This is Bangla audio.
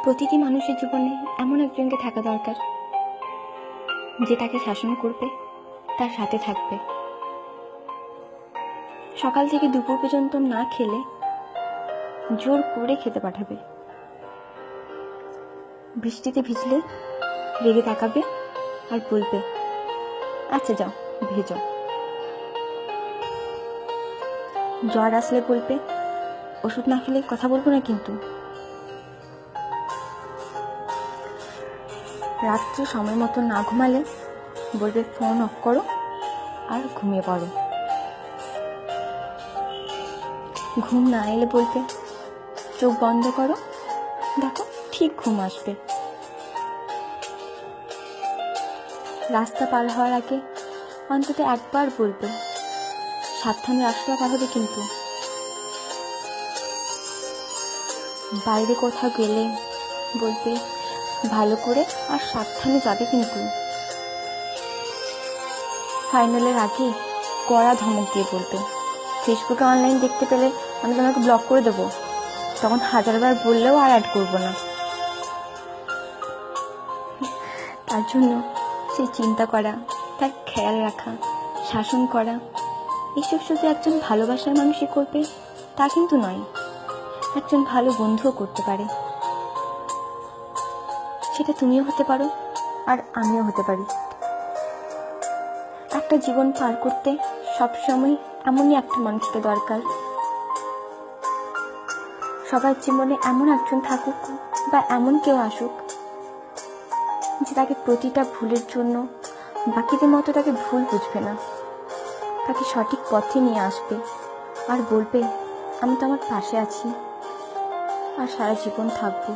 প্রতিটি মানুষের জীবনে এমন একজনকে থাকা দরকার যে তাকে শাসন করবে, তার সাথে থাকবে। সকাল থেকে দুপুর পর্যন্ত না খেলে জোর করে খেতে পাঠাবে। বৃষ্টিতে ভিজলে রেগে তাকাবে আর বলবে, আচ্ছা যাও ভেজো। জ্বর আসলে বলবে, ওষুধ না খেলে কথা বলবো না কিন্তু। রাত্রে সময় মতো না ঘুমালে বলবে, ফোন অফ করো আর ঘুমিয়ে পড়ো। ঘুম না এলে বলবে, চোখ বন্ধ করো, দেখো ঠিক ঘুম আসবে। রাস্তা পার হওয়ার আগে অন্তত একবার বলবে, সাবধানে রাস্তা পার হবে কিন্তু। বাইরে কোথাও গেলে বলবে, ভালো করে আর সাবধানে যাবে কিন্তু। ফাইনালের আগে কড়া ধমক দিয়ে বলবে, ফেসবুকে অনলাইন দেখতে পেলে আমি তোমাকে ব্লক করে দেবো, তখন 1000বার বললেও আর অ্যাড করবো না। তার জন্য সে চিন্তা করা, তার খেয়াল রাখা, শাসন করা, এসব শুধু একজন ভালোবাসার মানুষই করবে তা কিন্তু নয়, একজন ভালো বন্ধুও করতে পারে। সেটা তুমিও হতে পারো আর আমিও হতে পারি। একটা জীবন পার করতে সবসময় এমনই একটা মানুষকে দরকার। সবার জীবনে এমন একজন থাকুক বা এমন কেউ আসুক যে তাকে প্রতিটা ভুলের জন্য বাকিদের মতো তাকে ভুল বুঝবে না, তাকে সঠিক পথে নিয়ে আসবে আর বলবে, আমি তো আমার পাশে আছি আর সারা জীবন থাকবো।